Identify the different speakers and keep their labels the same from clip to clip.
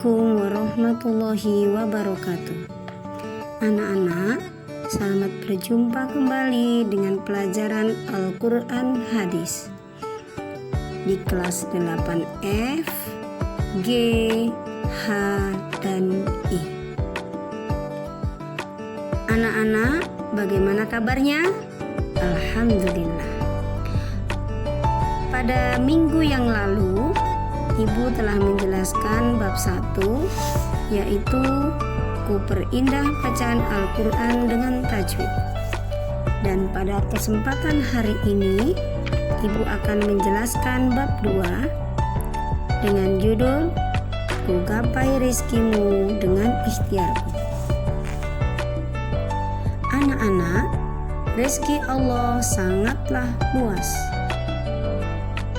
Speaker 1: Assalamualaikum warahmatullahi wabarakatuh. Anak-anak, selamat berjumpa kembali dengan pelajaran Al-Quran Hadis di kelas 8F, G, H, dan I. Anak-anak, bagaimana kabarnya? Alhamdulillah. Pada minggu yang lalu, Ibu telah menjelaskan bab 1, yaitu Perindah bacaan Al-Quran dengan tajwid. Dan pada kesempatan hari ini, Ibu akan menjelaskan bab 2 dengan judul Ku gapai rizkimu dengan ikhtiarku. Anak-anak, rezeki Allah sangatlah luas.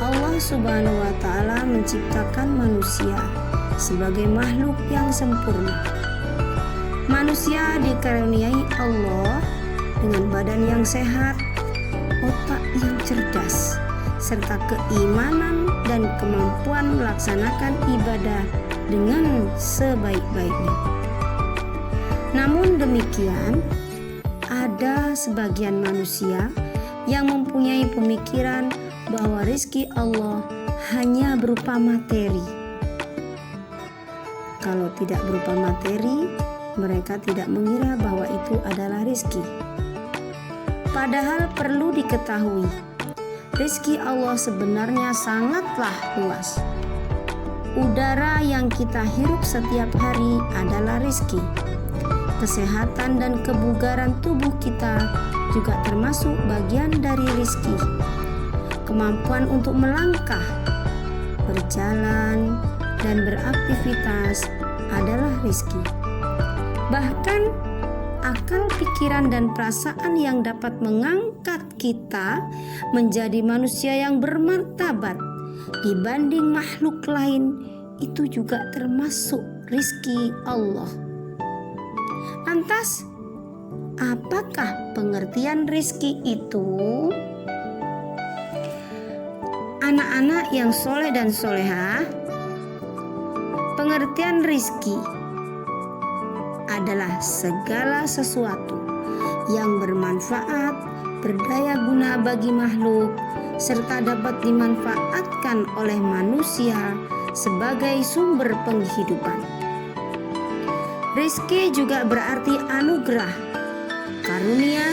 Speaker 1: Allah Subhanahu wa Ta'ala menciptakan manusia sebagai makhluk yang sempurna. Manusia dikaruniai Allah dengan badan yang sehat, otak yang cerdas, serta keimanan dan kemampuan melaksanakan ibadah dengan sebaik-baiknya. Namun demikian, ada sebagian manusia yang mempunyai pemikiran bahwa rezeki Allah hanya berupa materi. Kalau tidak berupa materi, mereka tidak mengira bahwa itu adalah rezeki. Padahal perlu diketahui, rezeki Allah sebenarnya sangatlah luas. Udara yang kita hirup setiap hari adalah rezeki. Kesehatan dan kebugaran tubuh kita juga termasuk bagian dari rezeki. Kemampuan untuk melangkah, berjalan, dan beraktivitas adalah rezeki. Bahkan akal, pikiran, dan perasaan yang dapat mengangkat kita menjadi manusia yang bermartabat dibanding makhluk lain itu juga termasuk rezeki Allah. Lantas, apakah pengertian rezeki itu? Anak-anak yang soleh dan solehah, pengertian rezeki adalah segala sesuatu yang bermanfaat, berdaya guna bagi makhluk, serta dapat dimanfaatkan oleh manusia sebagai sumber penghidupan. Rezeki juga berarti anugerah, karunia,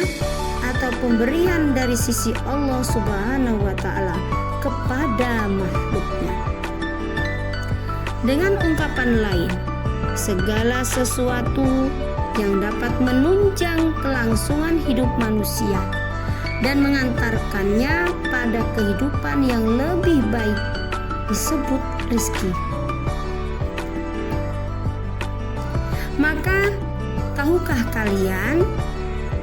Speaker 1: atau pemberian dari sisi Allah Subhanahu wa Ta'ala kepada makhluknya. Dengan ungkapan lain, segala sesuatu yang dapat menunjang kelangsungan hidup manusia dan mengantarkannya pada kehidupan yang lebih baik disebut rezeki. Maka, tahukah kalian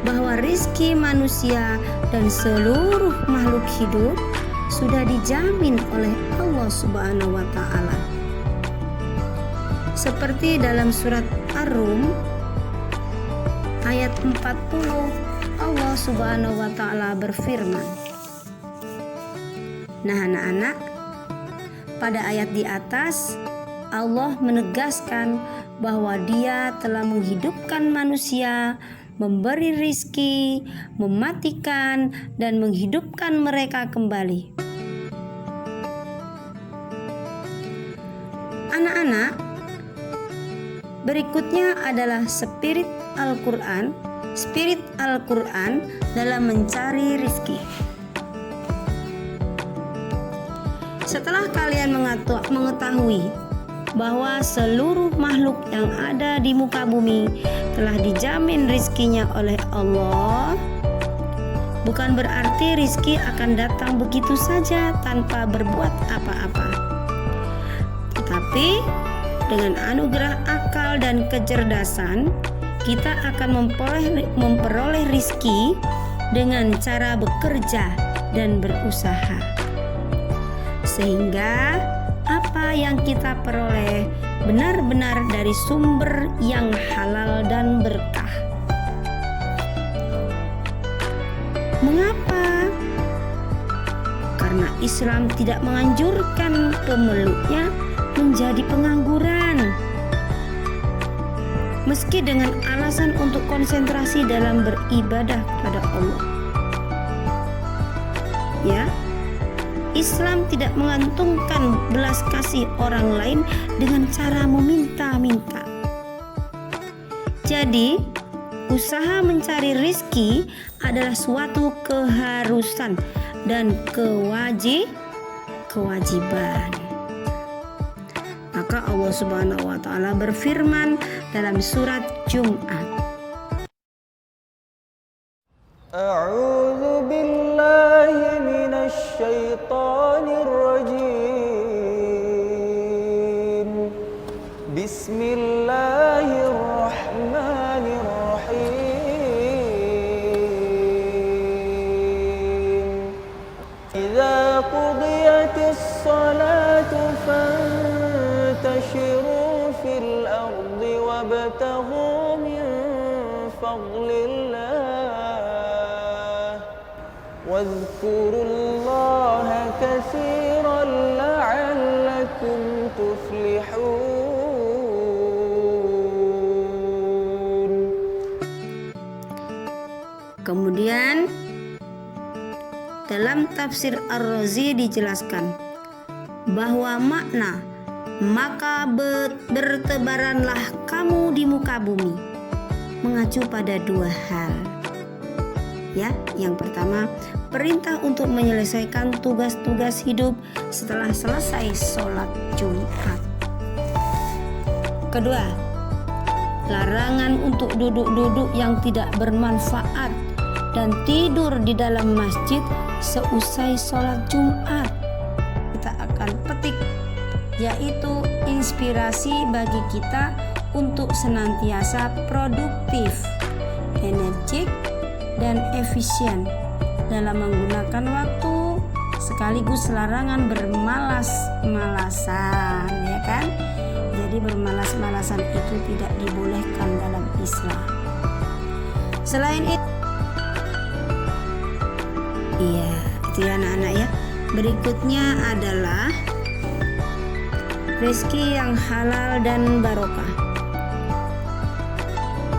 Speaker 1: bahwa rezeki manusia dan seluruh makhluk hidup sudah dijamin oleh Allah Subhanahu wa Ta'ala? Seperti dalam surat Ar-Rum ayat 40, Allah Subhanahu wa Ta'ala berfirman. Nah anak-anak, pada ayat di atas Allah menegaskan bahwa Dia telah menghidupkan manusia, memberi rizki, mematikan, dan menghidupkan mereka kembali. Anak-anak, berikutnya adalah spirit Al-Quran dalam mencari rizki. Setelah kalian mengetahui bahwa seluruh makhluk yang ada di muka bumi telah dijamin rizkinya oleh Allah, bukan berarti rizki akan datang begitu saja tanpa berbuat apa-apa. Tetapi dengan anugerah akal dan kecerdasan, kita akan memperoleh rizki dengan cara bekerja dan berusaha. Sehingga apa yang kita peroleh benar-benar dari sumber yang halal dan berkah. Mengapa? Karena Islam tidak menganjurkan pemeluknya menjadi pengangguran, meski dengan alasan untuk konsentrasi dalam beribadah kepada Allah. Ya, Islam tidak mengantungkan belas kasih orang lain dengan cara meminta-minta. Jadi, usaha mencari rizki adalah suatu keharusan dan kewajiban. Maka Allah Subhanahu wa taala berfirman dalam surat Jumat.
Speaker 2: A'udzu billahi minasy syaithanir rajim. Bismillahirrahmanirrahim. Idza qudiyatis salatu fantashiru fil ardi wabtaghu min fadlillah wadhkurullaha katsiran la'allakum tuflihun.
Speaker 1: Kemudian dalam tafsir Ar-Razi dijelaskan bahwa makna maka bertebaranlah kamu di muka bumi mengacu pada dua hal. Ya, yang pertama, perintah untuk menyelesaikan tugas-tugas hidup setelah selesai sholat Jumat. Kedua, larangan untuk duduk-duduk yang tidak bermanfaat dan tidur di dalam masjid seusai sholat Jumat. Kita akan petik, yaitu inspirasi bagi kita untuk senantiasa produktif, energik, dan efisien dalam menggunakan waktu, sekaligus larangan bermalas-malasan, ya kan? Jadi bermalas-malasan itu tidak dibolehkan dalam Islam. Selain itu, iya, itu ya anak-anak ya. Berikutnya adalah rezeki yang halal dan barokah.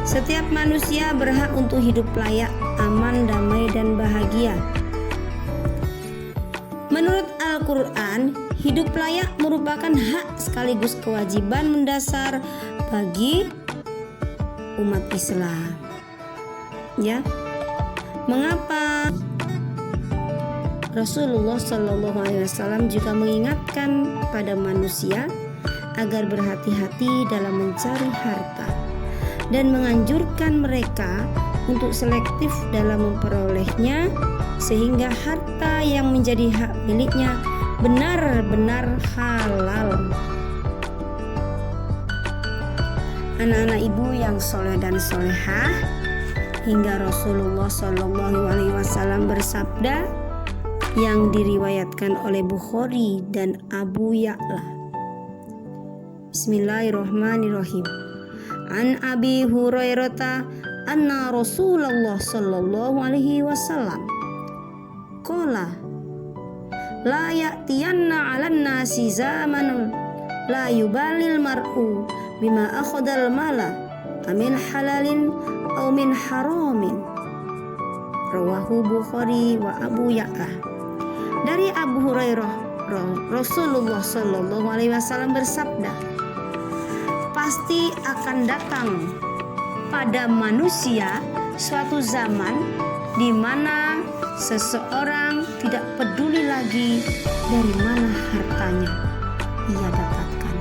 Speaker 1: Setiap manusia berhak untuk hidup layak, aman, damai, dan bahagia. Menurut Al-Quran, hidup layak merupakan hak sekaligus kewajiban mendasar bagi umat Islam. Ya, mengapa Rasulullah SAW juga mengingatkan pada manusia agar berhati-hati dalam mencari harta dan menganjurkan mereka untuk selektif dalam memperolehnya, sehingga harta yang menjadi hak miliknya benar-benar halal. Anak-anak ibu yang soleh dan solehah, hingga Rasulullah SAW bersabda yang diriwayatkan oleh Bukhari dan Abu Ya'la. Bismillahirrahmanirrahim. An Abi Hurairah anna Rasulullah sallallahu alaihi wasallam qala la ya'tiyanna 'alan nasi zamanun la yubalil mar'u bima akhadal mala amin halalin aw min haramin. Rawahu Bukhari wa Abu Ya'la. Dari Abu Hurairah, Rasulullah sallallahu alaihi wasallam bersabda, pasti akan datang pada manusia suatu zaman di mana seseorang tidak peduli lagi dari mana hartanya ia dapatkan,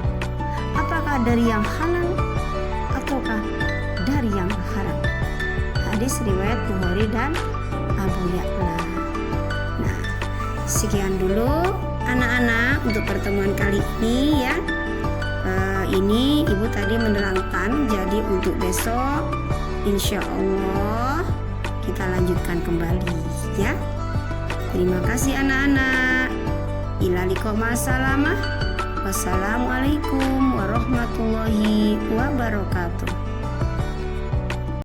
Speaker 1: apakah dari yang halal ataukah dari yang haram. Hadis riwayat Bukhari dan Abu Ya'la. Nah, sekian dulu anak-anak untuk pertemuan kali ini ya. Ini ibu tadi menerangkan, jadi untuk besok insya Allah kita lanjutkan kembali ya. Terima kasih anak-anak. Ila liqa ma'assalamah. Wassalamualaikum warahmatullahi wabarakatuh.